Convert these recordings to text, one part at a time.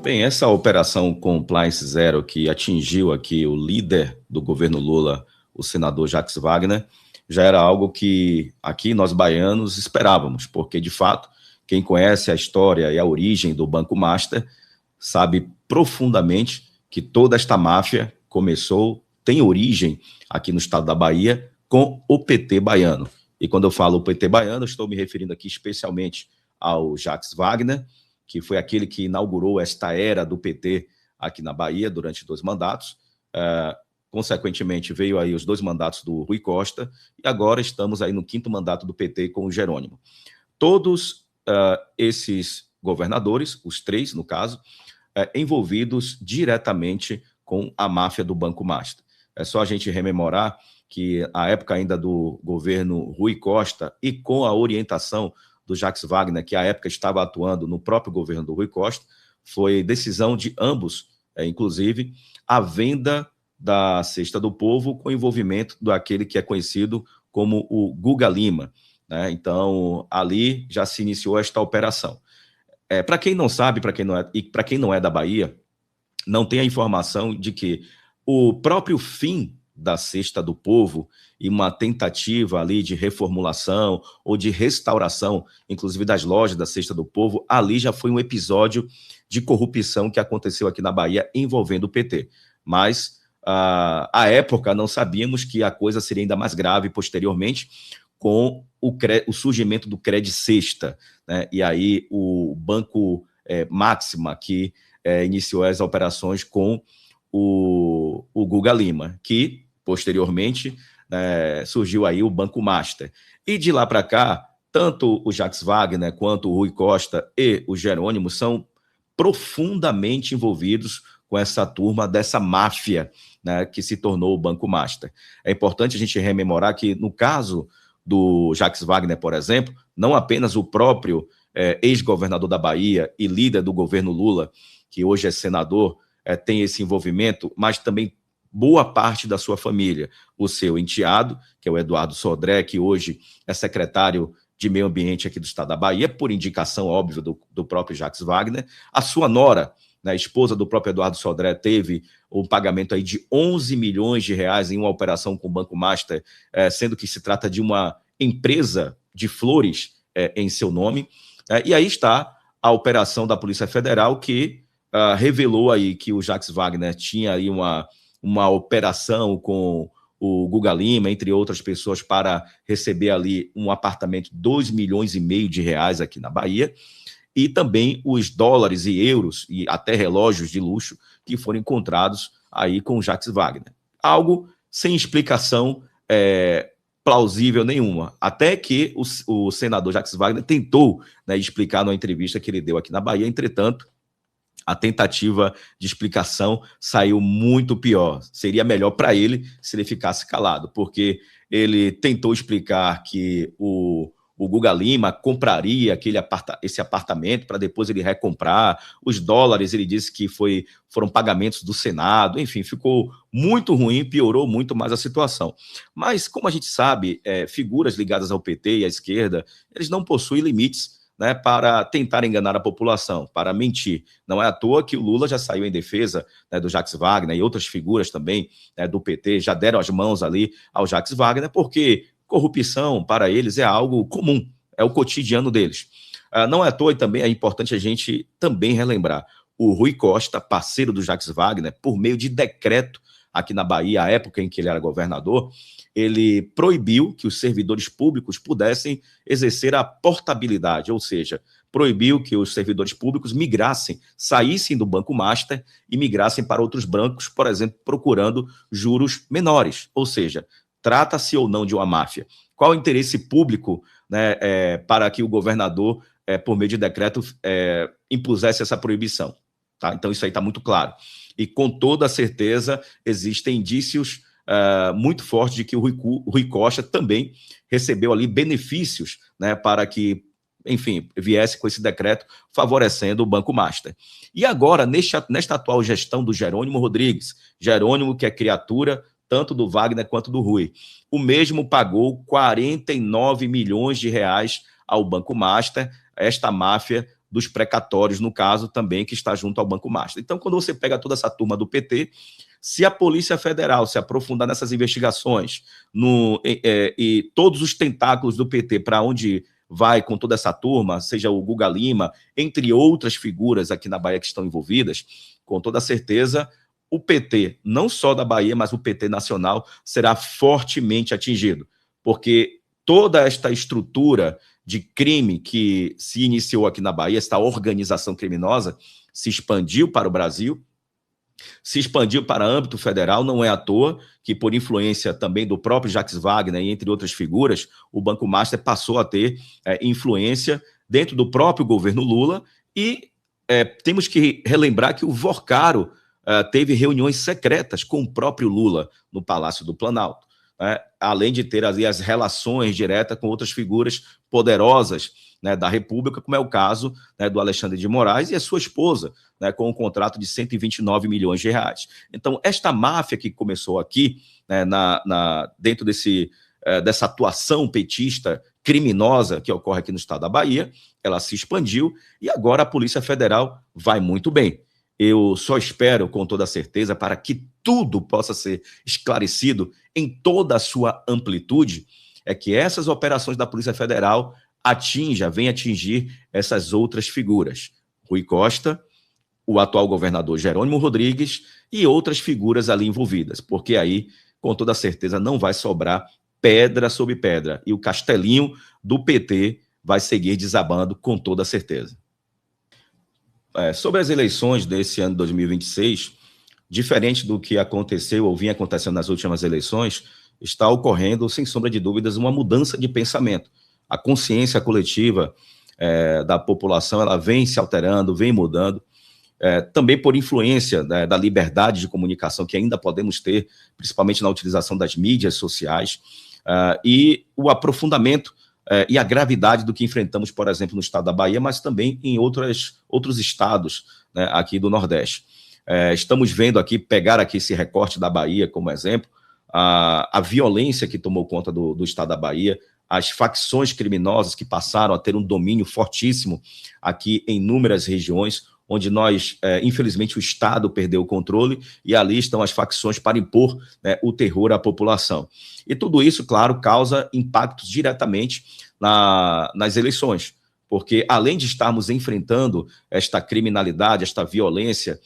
Bem, essa operação Compliance Zero que atingiu aqui o líder do governo Lula, o senador Jacques Wagner, já era algo que aqui nós baianos esperávamos, porque de fato, quem conhece a história e a origem do Banco Master sabe profundamente que toda esta máfia tem origem aqui no estado da Bahia com o PT baiano. E quando eu falo PT baiano, estou me referindo aqui especialmente ao Jacques Wagner, que foi aquele que inaugurou esta era do PT aqui na Bahia durante 2 mandatos. Consequentemente, veio aí os 2 mandatos do Rui Costa, e agora estamos aí no 5º mandato do PT com o Jerônimo. Todos esses governadores, os 3 no caso, envolvidos diretamente com a máfia do Banco Master. É só a gente rememorar que a época ainda do governo Rui Costa e com a orientação do Jacques Wagner, que à época estava atuando no próprio governo do Rui Costa, foi decisão de ambos, inclusive, a venda da Cesta do Povo com envolvimento daquele que é conhecido como o Guga Lima, né? Então, ali já se iniciou esta operação. Para quem não sabe, para quem não é da Bahia, não tem a informação de que o próprio fim da Cesta do Povo e uma tentativa ali de reformulação ou de restauração, inclusive das lojas da Cesta do Povo, ali já foi um episódio de corrupção que aconteceu aqui na Bahia envolvendo o PT. Mas, à época, não sabíamos que a coisa seria ainda mais grave posteriormente, com o surgimento do Credicesta, né? E aí o Banco Máxima, que iniciou as operações com o Guga Lima, que posteriormente surgiu aí o Banco Master. E de lá para cá, tanto o Jacques Wagner quanto o Rui Costa e o Jerônimo são profundamente envolvidos com essa turma dessa máfia, né, que se tornou o Banco Master. É importante a gente rememorar que, no caso do Jacques Wagner, por exemplo, não apenas o próprio ex-governador da Bahia e líder do governo Lula, que hoje é senador, tem esse envolvimento, mas também boa parte da sua família. O seu enteado, que é o Eduardo Sodré, que hoje é secretário de Meio Ambiente aqui do estado da Bahia, por indicação, óbvio, do próprio Jacques Wagner. A sua nora, né, a esposa do próprio Eduardo Sodré, teve um pagamento aí de 11 milhões de reais em uma operação com o Banco Master, sendo que se trata de uma empresa de flores em seu nome. E aí está a operação da Polícia Federal, que revelou aí que o Jacques Wagner tinha aí uma operação com o Guga Lima, entre outras pessoas, para receber ali um apartamento de 2,5 milhões de reais aqui na Bahia, e também os dólares e euros e até relógios de luxo que foram encontrados aí com o Jacques Wagner. Algo sem explicação plausível nenhuma, até que o senador Jacques Wagner tentou, né, explicar numa entrevista que ele deu aqui na Bahia. Entretanto, a tentativa de explicação saiu muito pior. Seria melhor para ele se ele ficasse calado, porque ele tentou explicar que o Guga Lima compraria esse apartamento para depois ele recomprar. Os dólares, ele disse que foram pagamentos do Senado. Enfim, ficou muito ruim, piorou muito mais a situação. Mas, como a gente sabe, figuras ligadas ao PT e à esquerda, eles não possuem limites, né, para tentar enganar a população, para mentir. Não é à toa que o Lula já saiu em defesa, né, do Jacques Wagner, e outras figuras também, né, do PT já deram as mãos ali ao Jacques Wagner, porque corrupção para eles é algo comum, é o cotidiano deles. Não é à toa, e também é importante a gente também relembrar, o Rui Costa, parceiro do Jacques Wagner, por meio de decreto aqui na Bahia, à época em que ele era governador, ele proibiu que os servidores públicos pudessem exercer a portabilidade, ou seja, proibiu que os servidores públicos migrassem, saíssem do Banco Master e migrassem para outros bancos, por exemplo, procurando juros menores, ou seja, trata-se ou não de uma máfia. Qual o interesse público, né, para que o governador, por meio de decreto, impusesse essa proibição? Tá? Então isso aí está muito claro. E com toda certeza existem indícios muito forte de que o Rui Costa também recebeu ali benefícios, né, para que, enfim, viesse com esse decreto favorecendo o Banco Master. E agora, nesta atual gestão do Jerônimo Rodrigues, Jerônimo, que é criatura tanto do Wagner quanto do Rui, o mesmo pagou 49 milhões de reais ao Banco Master, esta máfia dos precatórios, no caso, também, que está junto ao Banco Master. Então, quando você pega toda essa turma do PT, se a Polícia Federal se aprofundar nessas investigações e todos os tentáculos do PT para onde vai com toda essa turma, seja o Guga Lima, entre outras figuras aqui na Bahia que estão envolvidas, com toda certeza, o PT, não só da Bahia, mas o PT nacional, será fortemente atingido, porque toda esta estrutura de crime que se iniciou aqui na Bahia, esta organização criminosa, se expandiu para o Brasil, se expandiu para âmbito federal. Não é à toa que, por influência também do próprio Jacques Wagner e entre outras figuras, o Banco Master passou a ter influência dentro do próprio governo Lula. E temos que relembrar que o Vorcaro teve reuniões secretas com o próprio Lula no Palácio do Planalto, além de ter ali as relações diretas com outras figuras poderosas, da República, como é o caso do Alexandre de Moraes e a sua esposa, com um contrato de 129 milhões de reais. Então, esta máfia que começou aqui, dentro dessa atuação petista criminosa que ocorre aqui no estado da Bahia, ela se expandiu e agora a Polícia Federal vai muito bem. Eu só espero, com toda certeza, para que tudo possa ser esclarecido em toda a sua amplitude, é que essas operações da Polícia Federal venham atingir essas outras figuras. Rui Costa, o atual governador Jerônimo Rodrigues e outras figuras ali envolvidas, porque aí, com toda certeza, não vai sobrar pedra sobre pedra e o castelinho do PT vai seguir desabando com toda certeza. Sobre as eleições desse ano de 2026, diferente do que aconteceu ou vinha acontecendo nas últimas eleições, está ocorrendo, sem sombra de dúvidas, uma mudança de pensamento. A consciência coletiva da população ela vem se alterando, vem mudando, também por influência da liberdade de comunicação que ainda podemos ter, principalmente na utilização das mídias sociais, e o aprofundamento e a gravidade do que enfrentamos, por exemplo, no estado da Bahia, mas também em outros estados aqui do Nordeste. Estamos vendo aqui, pegar aqui esse recorte da Bahia como exemplo, a violência que tomou conta do estado da Bahia, as facções criminosas que passaram a ter um domínio fortíssimo aqui em inúmeras regiões, onde nós, infelizmente, o Estado perdeu o controle e ali estão as facções para impor o terror à população. E tudo isso, claro, causa impactos diretamente nas eleições, porque além de estarmos enfrentando esta criminalidade, esta violência,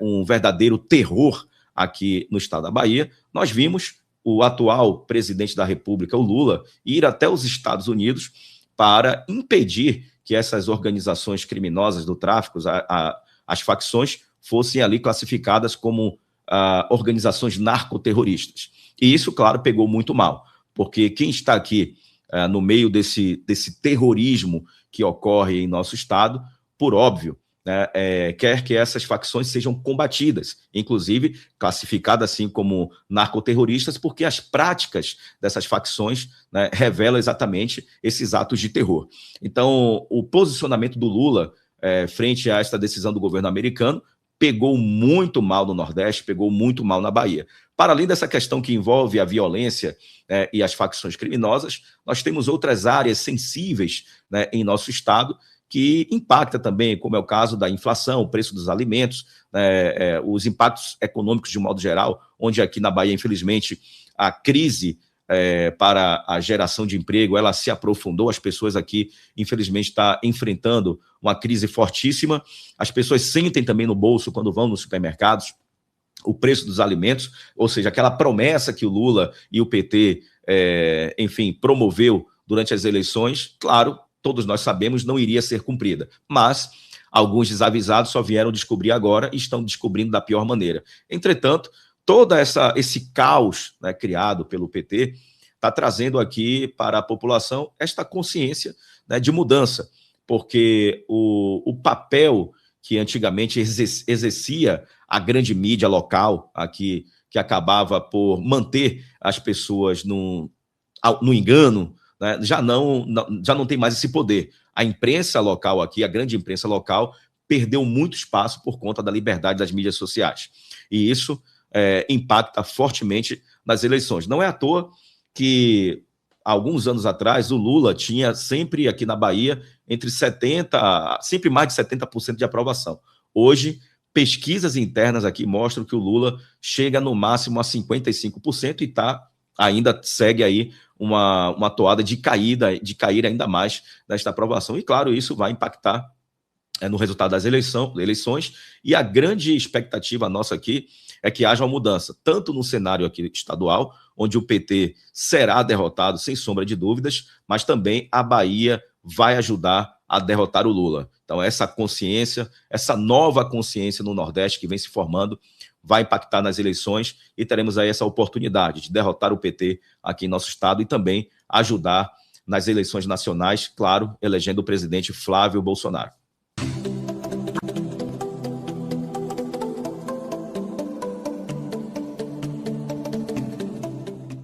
um verdadeiro terror aqui no estado da Bahia, nós vimos o atual presidente da República, o Lula, ir até os Estados Unidos para impedir que essas organizações criminosas do tráfico, as facções, fossem ali classificadas como organizações narcoterroristas. E isso, claro, pegou muito mal, porque quem está aqui no meio desse terrorismo que ocorre em nosso estado, por óbvio, quer que essas facções sejam combatidas, inclusive classificadas assim como narcoterroristas, porque as práticas dessas facções revelam exatamente esses atos de terror. Então, o posicionamento do Lula frente a esta decisão do governo americano pegou muito mal no Nordeste, pegou muito mal na Bahia. Para além dessa questão que envolve a violência e as facções criminosas, nós temos outras áreas sensíveis em nosso estado, que impacta também, como é o caso da inflação, o preço dos alimentos, os impactos econômicos de um modo geral, onde aqui na Bahia, infelizmente, a crise para a geração de emprego, ela se aprofundou, as pessoas aqui, infelizmente, estão enfrentando uma crise fortíssima, as pessoas sentem também no bolso, quando vão nos supermercados, o preço dos alimentos, ou seja, aquela promessa que o Lula e o PT, enfim, promoveu durante as eleições, claro, todos nós sabemos, não iria ser cumprida. Mas alguns desavisados só vieram descobrir agora e estão descobrindo da pior maneira. Entretanto, todo esse caos criado pelo PT está trazendo aqui para a população esta consciência de mudança, porque o papel que antigamente exercia a grande mídia local aqui, que acabava por manter as pessoas no engano, já não tem mais esse poder. A imprensa local aqui, a grande imprensa local, perdeu muito espaço por conta da liberdade das mídias sociais. E isso impacta fortemente nas eleições. Não é à toa que, alguns anos atrás, o Lula tinha sempre aqui na Bahia entre 70%, sempre mais de 70% de aprovação. Hoje, pesquisas internas aqui mostram que o Lula chega no máximo a 55% e ainda segue aí uma toada de cair ainda mais nesta aprovação. E, claro, isso vai impactar no resultado das eleições, e a grande expectativa nossa aqui é que haja uma mudança, tanto no cenário aqui estadual, onde o PT será derrotado, sem sombra de dúvidas, mas também a Bahia vai ajudar a derrotar o Lula. Então, essa consciência, essa nova consciência no Nordeste que vem se formando, vai impactar nas eleições e teremos aí essa oportunidade de derrotar o PT aqui em nosso estado e também ajudar nas eleições nacionais, claro, elegendo o presidente Flávio Bolsonaro.